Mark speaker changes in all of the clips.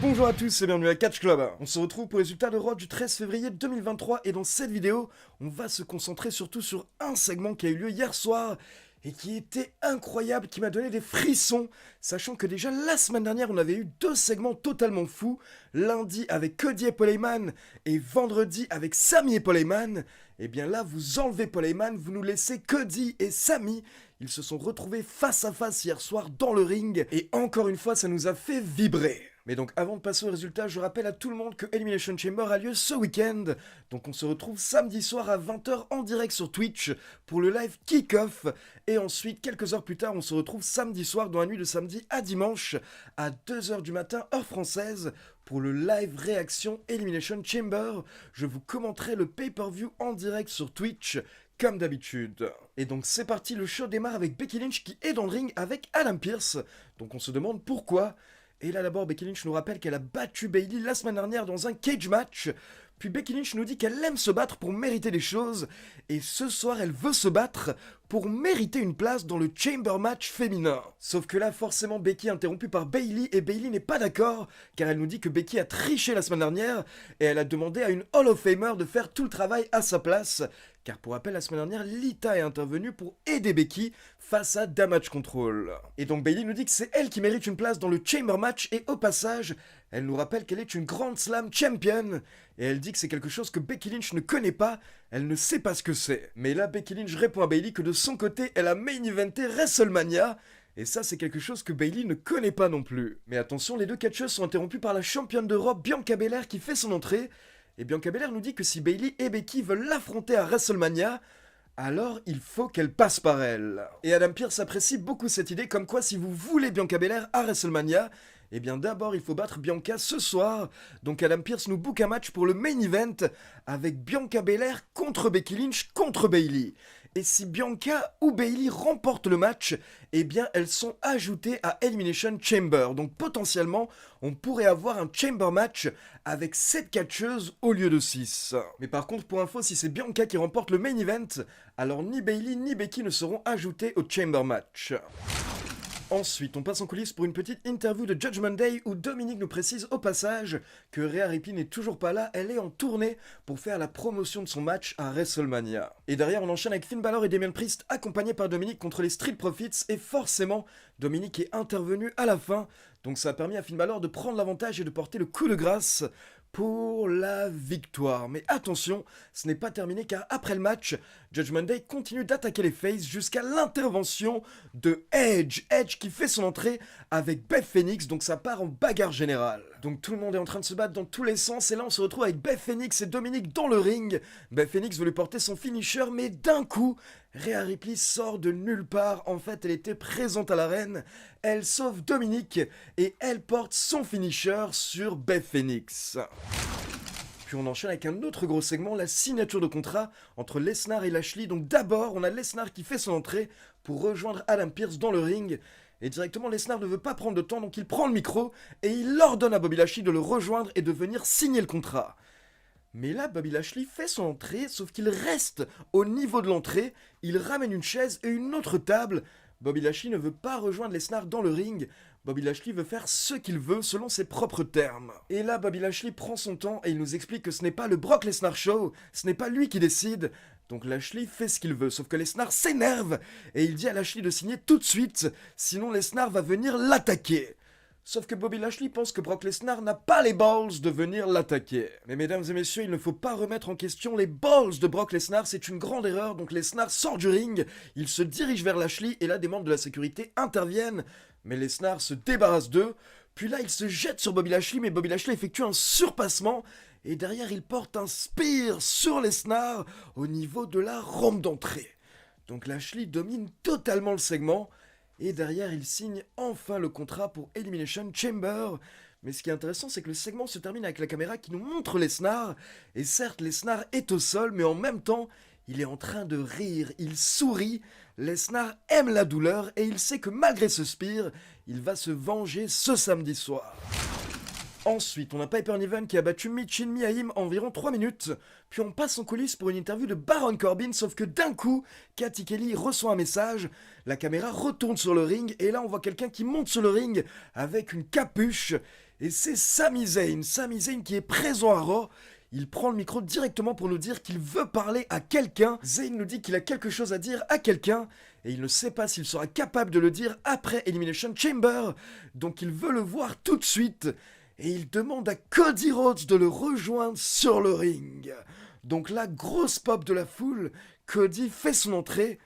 Speaker 1: Bonjour à tous et bienvenue à Catch Club. On se retrouve pour les résultats de Raw du 13 février 2023 et dans cette vidéo, on va se concentrer surtout sur un segment qui a eu lieu hier soir et qui était incroyable, qui m'a donné des frissons, sachant que déjà la semaine dernière, on avait eu deux segments totalement fous, lundi avec Cody et Paul Heyman et vendredi avec Sami et Paul Heyman. Et bien là, vous enlevez Paul Heyman, vous nous laissez Cody et Sami. Ils se sont retrouvés face à face hier soir dans le ring et encore une fois, ça nous a fait vibrer. Mais donc avant de passer aux résultats, je rappelle à tout le monde que Elimination Chamber a lieu ce week-end. Donc on se retrouve samedi soir à 20h en direct sur Twitch pour le live kick-off. Et ensuite, quelques heures plus tard, on se retrouve samedi soir dans la nuit de samedi à dimanche à 2h du matin heure française pour le live réaction Elimination Chamber. Je vous commenterai le pay-per-view en direct sur Twitch comme d'habitude. Et donc c'est parti, le show démarre avec Becky Lynch qui est dans le ring avec Adam Pearce. Donc on se demande pourquoi. Et là d'abord Becky Lynch nous rappelle qu'elle a battu Bayley la semaine dernière dans un cage match. Puis Becky Lynch nous dit qu'elle aime se battre pour mériter des choses. Et ce soir elle veut se battre pour mériter une place dans le Chamber Match féminin. Sauf que là forcément Becky est interrompue par Bayley et Bayley n'est pas d'accord car elle nous dit que Becky a triché la semaine dernière et elle a demandé à une Hall of Famer de faire tout le travail à sa place. Car pour rappel, la semaine dernière, Lita est intervenue pour aider Becky face à Damage Control. Et donc Bayley nous dit que c'est elle qui mérite une place dans le Chamber Match et au passage, elle nous rappelle qu'elle est une Grand Slam Champion. Et elle dit que c'est quelque chose que Becky Lynch ne connaît pas, elle ne sait pas ce que c'est. Mais là, Becky Lynch répond à Bayley que de son côté, elle a main eventé WrestleMania. Et ça, c'est quelque chose que Bayley ne connaît pas non plus. Mais attention, les deux catcheuses sont interrompues par la championne d'Europe, Bianca Belair, qui fait son entrée. Et Bianca Belair nous dit que si Bayley et Becky veulent l'affronter à WrestleMania, alors il faut qu'elle passe par elle. Et Adam Pearce apprécie beaucoup cette idée, comme quoi si vous voulez Bianca Belair à WrestleMania, eh bien d'abord il faut battre Bianca ce soir. Donc Adam Pearce nous book un match pour le main event avec Bianca Belair contre Becky Lynch contre Bayley. Et si Bianca ou Bayley remportent le match, eh bien elles sont ajoutées à Elimination Chamber. Donc potentiellement, on pourrait avoir un Chamber Match avec 7 catcheuses au lieu de 6. Mais par contre, pour info, si c'est Bianca qui remporte le main event, alors ni Bayley ni Becky ne seront ajoutés au Chamber Match. Ensuite, on passe en coulisses pour une petite interview de Judgment Day où Dominique nous précise au passage que Rhea Ripley n'est toujours pas là, elle est en tournée pour faire la promotion de son match à WrestleMania. Et derrière, on enchaîne avec Finn Balor et Damian Priest accompagnés par Dominique contre les Street Profits et forcément, Dominique est intervenu à la fin, donc ça a permis à Finn Balor de prendre l'avantage et de porter le coup de grâce pour la victoire. Mais attention, ce n'est pas terminé car après le match, Judgment Day continue d'attaquer les faces jusqu'à l'intervention de Edge. Edge qui fait son entrée avec Beth Phoenix, donc ça part en bagarre générale. Donc tout le monde est en train de se battre dans tous les sens et là on se retrouve avec Beth Phoenix et Dominique dans le ring. Beth Phoenix veut lui porter son finisher mais d'un coup, Rhea Ripley sort de nulle part. En fait, elle était présente à l'arène. Elle sauve Dominique et elle porte son finisher sur Beth Phoenix. Puis on enchaîne avec un autre gros segment, la signature de contrat entre Lesnar et Lashley. Donc d'abord, on a Lesnar qui fait son entrée pour rejoindre Adam Pearce dans le ring. Et directement, Lesnar ne veut pas prendre de temps, donc il prend le micro et il ordonne à Bobby Lashley de le rejoindre et de venir signer le contrat. Mais là, Bobby Lashley fait son entrée, sauf qu'il reste au niveau de l'entrée, il ramène une chaise et une autre table. Bobby Lashley ne veut pas rejoindre Lesnar dans le ring, Bobby Lashley veut faire ce qu'il veut selon ses propres termes. Et là, Bobby Lashley prend son temps et il nous explique que ce n'est pas le Brock Lesnar Show, ce n'est pas lui qui décide. Donc Lashley fait ce qu'il veut, sauf que Lesnar s'énerve et il dit à Lashley de signer tout de suite, sinon Lesnar va venir l'attaquer. Sauf que Bobby Lashley pense que Brock Lesnar n'a pas les balls de venir l'attaquer. Mais mesdames et messieurs, il ne faut pas remettre en question les balls de Brock Lesnar, c'est une grande erreur. Donc Lesnar sort du ring, il se dirige vers Lashley et là des membres de la sécurité interviennent. Mais Lesnar se débarrasse d'eux, puis là il se jette sur Bobby Lashley, mais Bobby Lashley effectue un surpassement. Et derrière il porte un spear sur Lesnar au niveau de la rampe d'entrée. Donc Lashley domine totalement le segment. Et derrière, il signe enfin le contrat pour Elimination Chamber. Mais ce qui est intéressant, c'est que le segment se termine avec la caméra qui nous montre Lesnar. Et certes, Lesnar est au sol, mais en même temps, il est en train de rire, il sourit. Lesnar aime la douleur et il sait que malgré ce spear, il va se venger ce samedi soir. Ensuite, on a Piper Niven qui a battu Michin Miaim en environ 3 minutes. Puis on passe en coulisses pour une interview de Baron Corbin, sauf que d'un coup, Cathy Kelly reçoit un message. La caméra retourne sur le ring et là on voit quelqu'un qui monte sur le ring avec une capuche. Et c'est Sami Zayn qui est présent à Raw. Il prend le micro directement pour nous dire qu'il veut parler à quelqu'un. Zayn nous dit qu'il a quelque chose à dire à quelqu'un. Et il ne sait pas s'il sera capable de le dire après Elimination Chamber. Donc il veut le voir tout de suite. Et il demande à Cody Rhodes de le rejoindre sur le ring. Donc la grosse pop de la foule, Cody fait son entrée.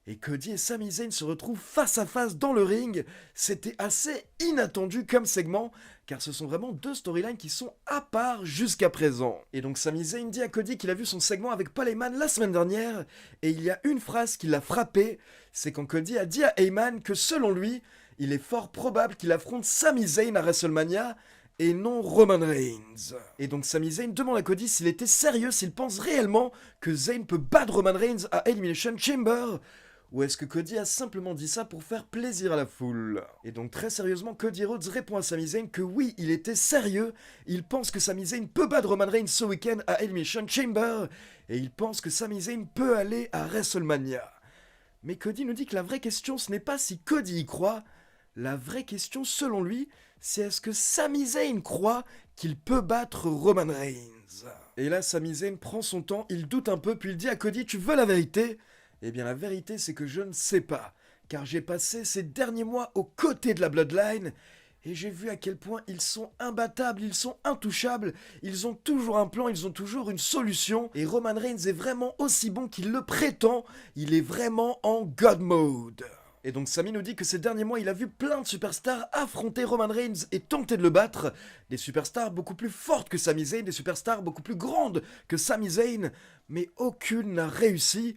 Speaker 1: Et Cody et Sami Zayn se retrouvent face à face dans le ring. C'était assez inattendu comme segment, car ce sont vraiment deux storylines qui sont à part jusqu'à présent. Et donc Sami Zayn dit à Cody qu'il a vu son segment avec Paul Heyman la semaine dernière, et il y a une phrase qui l'a frappé, c'est quand Cody a dit à Heyman que selon lui, il est fort probable qu'il affronte Sami Zayn à WrestleMania, et non Roman Reigns. Et donc Sami Zayn demande à Cody s'il était sérieux, s'il pense réellement que Zayn peut battre Roman Reigns à Elimination Chamber. Ou est-ce que Cody a simplement dit ça pour faire plaisir à la foule? Et donc très sérieusement, Cody Rhodes répond à Sami Zayn que oui, il était sérieux, il pense que Sami Zayn peut battre Roman Reigns ce week-end à Elimination Chamber, et il pense que Sami Zayn peut aller à WrestleMania. Mais Cody nous dit que la vraie question, ce n'est pas si Cody y croit, la vraie question selon lui, c'est est-ce que Sami Zayn croit qu'il peut battre Roman Reigns? Et là, Sami Zayn prend son temps, il doute un peu, puis il dit à Cody, tu veux la vérité? Eh bien la vérité c'est que je ne sais pas, car j'ai passé ces derniers mois aux côtés de la Bloodline, et j'ai vu à quel point ils sont imbattables, ils sont intouchables, ils ont toujours un plan, ils ont toujours une solution, et Roman Reigns est vraiment aussi bon qu'il le prétend, il est vraiment en God Mode. Et donc Sami nous dit que ces derniers mois il a vu plein de superstars affronter Roman Reigns et tenter de le battre, des superstars beaucoup plus fortes que Sami Zayn, des superstars beaucoup plus grandes que Sami Zayn, mais aucune n'a réussi.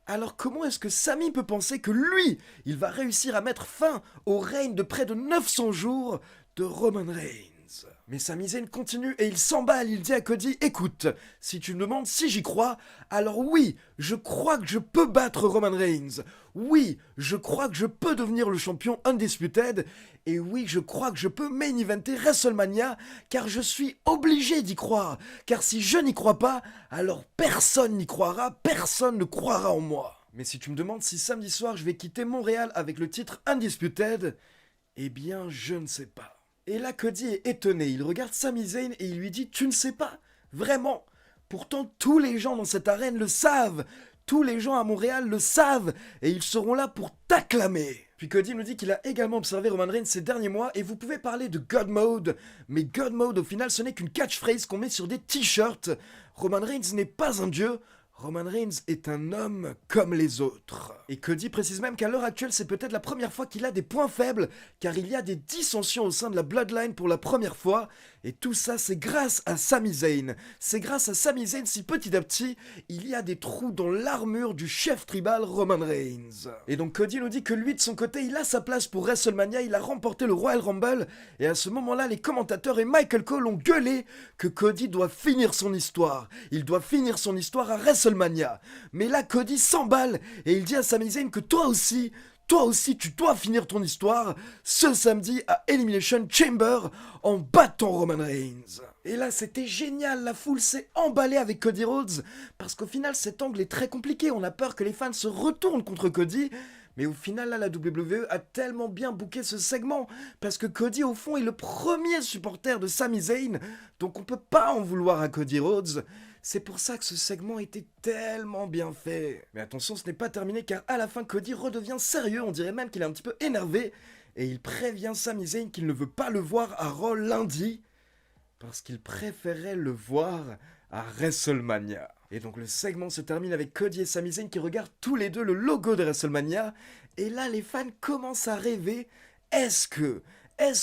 Speaker 1: Alors comment est-ce que Sami peut penser que lui, il va réussir à mettre fin au règne de près de 900 jours de Roman Reigns? Mais Sami Zayn continue et il s'emballe, il dit à Cody, écoute, si tu me demandes si j'y crois, alors oui, je crois que je peux battre Roman Reigns. Oui, je crois que je peux devenir le champion Undisputed. Et oui, je crois que je peux main eventer WrestleMania, car je suis obligé d'y croire. Car si je n'y crois pas, alors personne n'y croira, personne ne croira en moi. Mais si tu me demandes si samedi soir je vais quitter Montréal avec le titre Undisputed, eh bien je ne sais pas. Et là Cody est étonné, il regarde Sami Zayn et il lui dit « Tu ne sais pas? Vraiment? Pourtant tous les gens dans cette arène le savent. Tous les gens à Montréal le savent et ils seront là pour t'acclamer. » Puis Cody nous dit qu'il a également observé Roman Reigns ces derniers mois et vous pouvez parler de God Mode, mais God Mode au final ce n'est qu'une catchphrase qu'on met sur des t-shirts. Roman Reigns n'est pas un dieu, Roman Reigns est un homme comme les autres. Et Cody précise même qu'à l'heure actuelle c'est peut-être la première fois qu'il a des points faibles, car il y a des dissensions au sein de la Bloodline pour la première fois, et tout ça c'est grâce à Sami Zayn. C'est grâce à Sami Zayn si petit à petit, il y a des trous dans l'armure du chef tribal Roman Reigns. Et donc Cody nous dit que lui de son côté il a sa place pour WrestleMania, il a remporté le Royal Rumble, et à ce moment-là les commentateurs et Michael Cole ont gueulé que Cody doit finir son histoire. Il doit finir son histoire à WrestleMania. Mais là Cody s'emballe et il dit à Sami Zayn que toi aussi tu dois finir ton histoire ce samedi à Elimination Chamber en battant Roman Reigns. Et là c'était génial, la foule s'est emballée avec Cody Rhodes parce qu'au final cet angle est très compliqué, on a peur que les fans se retournent contre Cody. Mais au final, là, la WWE a tellement bien booké ce segment, parce que Cody, au fond, est le premier supporter de Sami Zayn, donc on peut pas en vouloir à Cody Rhodes. C'est pour ça que ce segment était tellement bien fait. Mais attention, ce n'est pas terminé, car à la fin, Cody redevient sérieux, on dirait même qu'il est un petit peu énervé, et il prévient Sami Zayn qu'il ne veut pas le voir à Raw lundi, parce qu'il préférait le voir à WrestleMania. Et donc le segment se termine avec Cody et Sami Zayn qui regardent tous les deux le logo de WrestleMania. Et là, les fans commencent à rêver. Est-ce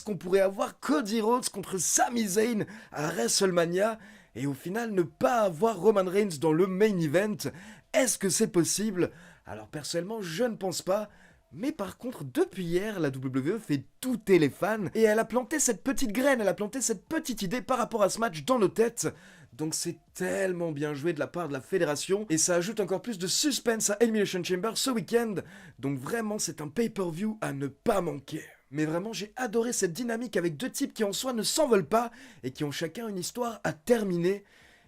Speaker 1: qu'on pourrait avoir Cody Rhodes contre Sami Zayn à WrestleMania et au final ne pas avoir Roman Reigns dans le main event? Est-ce que c'est possible? Alors personnellement, je ne pense pas. Mais par contre, depuis hier, la WWE fait douter les fans et elle a planté cette petite graine, elle a planté cette petite idée par rapport à ce match dans nos têtes. Donc c'est tellement bien joué de la part de la fédération et ça ajoute encore plus de suspense à Elimination Chamber ce week-end. Donc vraiment, c'est un pay-per-view à ne pas manquer. Mais vraiment, j'ai adoré cette dynamique avec deux types qui en soi ne s'en veulent pas et qui ont chacun une histoire à terminer.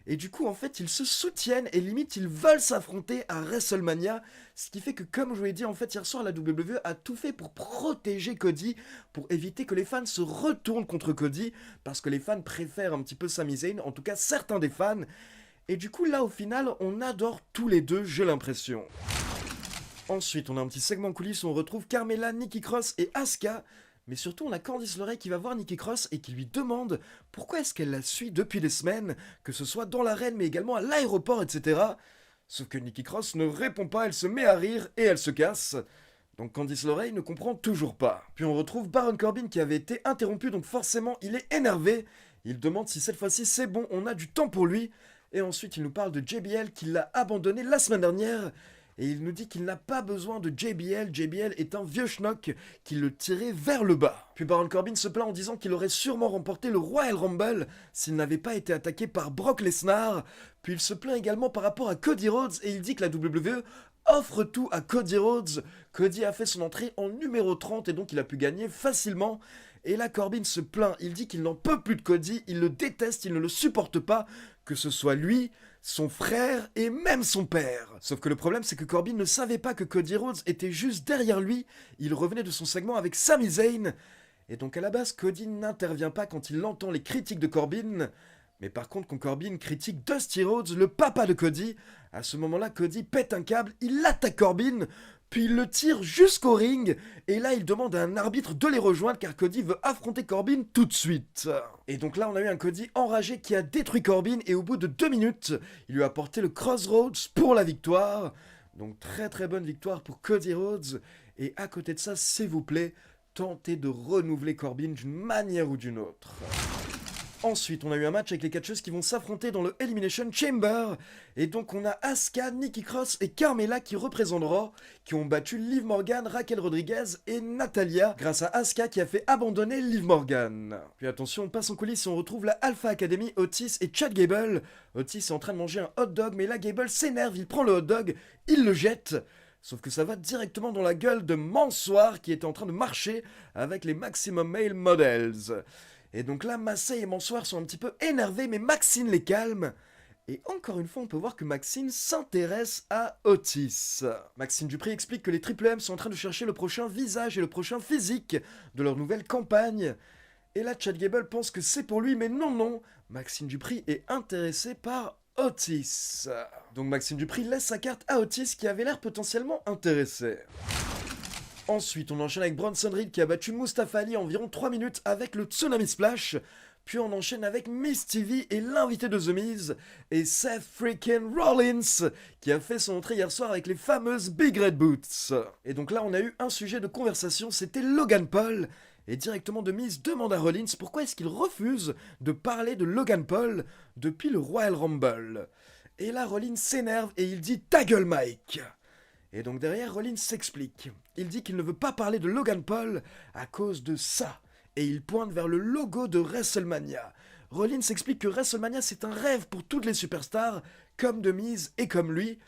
Speaker 1: Et du coup, en fait, ils se soutiennent et limite, ils veulent s'affronter à WrestleMania. Ce qui fait que, comme je vous l'ai dit, en fait, hier soir, la WWE a tout fait pour protéger Cody, pour éviter que les fans se retournent contre Cody, parce que les fans préfèrent un petit peu Sami Zayn, en tout cas certains des fans. Et du coup, là, au final, on adore tous les deux, j'ai l'impression. Ensuite, on a un petit segment coulisses où on retrouve Carmella, Nikki Cross et Asuka. Mais surtout, on a Candice LeRae qui va voir Nikki Cross et qui lui demande pourquoi est-ce qu'elle la suit depuis des semaines, que ce soit dans l'arène mais également à l'aéroport, etc. Sauf que Nikki Cross ne répond pas, elle se met à rire et elle se casse. Donc Candice LeRae ne comprend toujours pas. Puis on retrouve Baron Corbin qui avait été interrompu, donc forcément il est énervé. Il demande si cette fois-ci c'est bon, on a du temps pour lui. Et ensuite il nous parle de JBL qui l'a abandonné la semaine dernière. Et il nous dit qu'il n'a pas besoin de JBL, JBL est un vieux schnock qui le tirait vers le bas. Puis Baron Corbin se plaint en disant qu'il aurait sûrement remporté le Royal Rumble s'il n'avait pas été attaqué par Brock Lesnar. Puis il se plaint également par rapport à Cody Rhodes et il dit que la WWE offre tout à Cody Rhodes. Cody a fait son entrée en numéro 30 et donc il a pu gagner facilement. Et là Corbin se plaint, il dit qu'il n'en peut plus de Cody, il le déteste, il ne le supporte pas, que ce soit lui, son frère et même son père. Sauf que le problème c'est que Corbin ne savait pas que Cody Rhodes était juste derrière lui, il revenait de son segment avec Sami Zayn. Et donc à la base Cody n'intervient pas quand il entend les critiques de Corbin. Mais par contre quand Corbin critique Dusty Rhodes, le papa de Cody, à ce moment-là Cody pète un câble, il attaque Corbin, puis il le tire jusqu'au ring, et là il demande à un arbitre de les rejoindre car Cody veut affronter Corbin tout de suite. Et donc là on a eu un Cody enragé qui a détruit Corbin et au bout de 2 minutes, il lui a apporté le Crossroads pour la victoire. Donc très très bonne victoire pour Cody Rhodes, et à côté de ça s'il vous plaît, tentez de renouveler Corbin d'une manière ou d'une autre. Ensuite, on a eu un match avec les catcheuses qui vont s'affronter dans le Elimination Chamber. Et donc, on a Asuka, Nikki Cross et Carmella qui représentent Raw, qui ont battu Liv Morgan, Raquel Rodriguez et Natalia, grâce à Asuka qui a fait abandonner Liv Morgan. Puis attention, on passe en coulisses et on retrouve la Alpha Academy, Otis et Chad Gable. Otis est en train de manger un hot dog, mais là, Gable s'énerve, il prend le hot dog, il le jette. Sauf que ça va directement dans la gueule de Mansoir qui était en train de marcher avec les Maximum Male Models. Et donc là, Massey et Mansoir sont un petit peu énervés, mais Maxine les calme. Et encore une fois, on peut voir que Maxine s'intéresse à Otis. Maxine Dupri explique que les Triple M sont en train de chercher le prochain visage et le prochain physique de leur nouvelle campagne. Et là, Chad Gable pense que c'est pour lui, mais non. Maxine Dupri est intéressée par Otis. Donc Maxine Dupri laisse sa carte à Otis qui avait l'air potentiellement intéressé. Ensuite, on enchaîne avec Bronson Reed qui a battu Mustafa Ali en environ 3 minutes avec le Tsunami Splash. Puis on enchaîne avec Miss TV et l'invité de The Miz, et Seth freaking Rollins, qui a fait son entrée hier soir avec les fameuses Big Red Boots. Et donc là, on a eu un sujet de conversation, c'était Logan Paul. Et directement The Miz demande à Rollins pourquoi est-ce qu'il refuse de parler de Logan Paul depuis le Royal Rumble. Et là, Rollins s'énerve et il dit « Ta gueule, Mike !» Et donc derrière, Rollins s'explique. Il dit qu'il ne veut pas parler de Logan Paul à cause de ça. Et il pointe vers le logo de WrestleMania. Rollins explique que WrestleMania c'est un rêve pour toutes les superstars, comme The Miz et comme lui.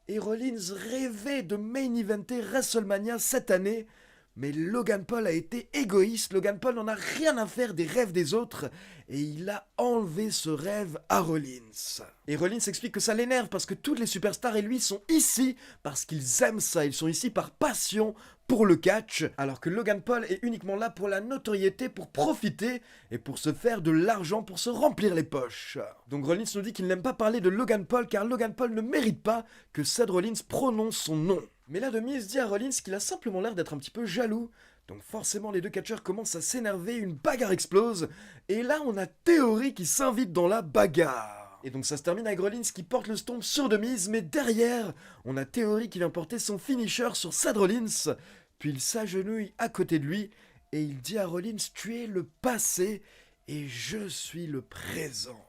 Speaker 1: Et Rollins rêvait de main eventer WrestleMania cette année. Mais Logan Paul a été égoïste, Logan Paul n'en a rien à faire des rêves des autres, et il a enlevé ce rêve à Rollins. Et Rollins explique que ça l'énerve parce que toutes les superstars et lui sont ici parce qu'ils aiment ça, ils sont ici par passion pour le catch, alors que Logan Paul est uniquement là pour la notoriété, pour profiter et pour se faire de l'argent, pour se remplir les poches. Donc Rollins nous dit qu'il n'aime pas parler de Logan Paul car Logan Paul ne mérite pas que Seth Rollins prononce son nom. Mais là, The Miz dit à Rollins qu'il a simplement l'air d'être un petit peu jaloux. Donc forcément, les deux catcheurs commencent à s'énerver, une bagarre explose. Et là, on a Theory qui s'invite dans la bagarre. Et donc ça se termine avec Rollins qui porte le stomp sur The Miz, mais derrière, on a Theory qui vient porter son finisher sur Seth Rollins. Puis il s'agenouille à côté de lui et il dit à Rollins « Tu es le passé et je suis le présent ».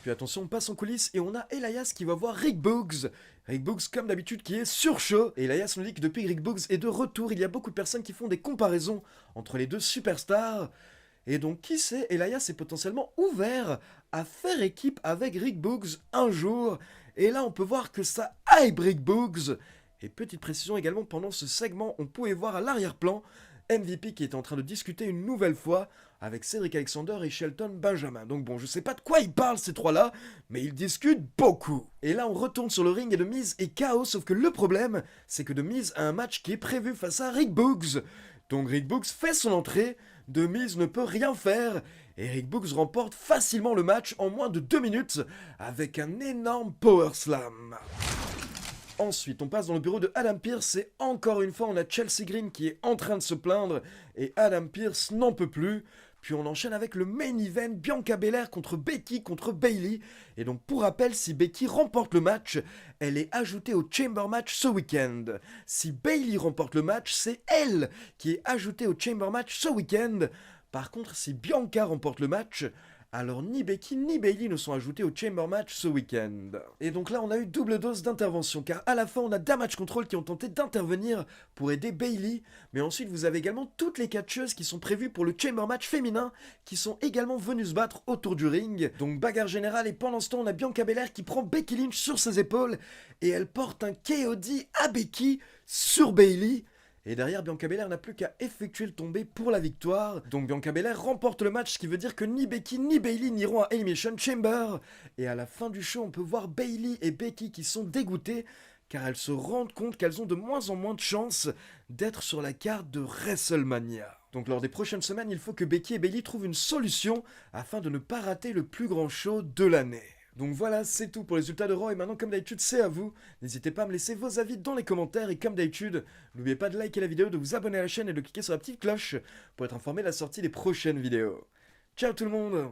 Speaker 1: Puis attention, on passe en coulisses et on a Elias qui va voir Rick Boogs. Rick Boogs, comme d'habitude, qui est sur chaud. Et Elias nous dit que depuis que Rick Boogs est de retour, il y a beaucoup de personnes qui font des comparaisons entre les deux superstars. Et donc, qui sait, Elias est potentiellement ouvert à faire équipe avec Rick Boogs un jour. Et là, on peut voir que ça hype Rick Boogs. Et petite précision également, pendant ce segment, on pouvait voir à l'arrière-plan MVP qui est en train de discuter une nouvelle fois avec Cedric Alexander et Shelton Benjamin. Donc bon, je sais pas de quoi ils parlent ces trois-là, mais ils discutent beaucoup. Et là, on retourne sur le ring et The Miz est KO, sauf que le problème, c'est que The Miz a un match qui est prévu face à Rick Boogs. Donc Rick Boogs fait son entrée, The Miz ne peut rien faire, et Rick Boogs remporte facilement le match en moins de 2 minutes avec un énorme power slam. Ensuite, on passe dans le bureau de Adam Pearce et encore une fois, on a Chelsea Green qui est en train de se plaindre et Adam Pearce n'en peut plus. Puis on enchaîne avec le main event, Bianca Belair contre Becky contre Bayley. Et donc pour rappel, si Becky remporte le match, elle est ajoutée au Chamber Match ce week-end. Si Bayley remporte le match, c'est elle qui est ajoutée au Chamber Match ce week-end. Par contre, si Bianca remporte le match, alors ni Becky ni Bayley ne sont ajoutés au Chamber Match ce week-end. Et donc là on a eu double dose d'intervention, car à la fin on a Damage Control qui ont tenté d'intervenir pour aider Bayley, mais ensuite vous avez également toutes les catcheuses qui sont prévues pour le Chamber Match féminin, qui sont également venues se battre autour du ring. Donc bagarre générale, et pendant ce temps on a Bianca Belair qui prend Becky Lynch sur ses épaules, et elle porte un KOD à Becky sur Bayley. Et derrière, Bianca Belair n'a plus qu'à effectuer le tombé pour la victoire. Donc Bianca Belair remporte le match, ce qui veut dire que ni Becky ni Bayley n'iront à Elimination Chamber. Et à la fin du show, on peut voir Bayley et Becky qui sont dégoûtées, car elles se rendent compte qu'elles ont de moins en moins de chances d'être sur la carte de WrestleMania. Donc lors des prochaines semaines, il faut que Becky et Bayley trouvent une solution afin de ne pas rater le plus grand show de l'année. Donc voilà, c'est tout pour les résultats de Raw, et maintenant comme d'habitude c'est à vous. N'hésitez pas à me laisser vos avis dans les commentaires, et comme d'habitude, n'oubliez pas de liker la vidéo, de vous abonner à la chaîne et de cliquer sur la petite cloche pour être informé de la sortie des prochaines vidéos. Ciao tout le monde!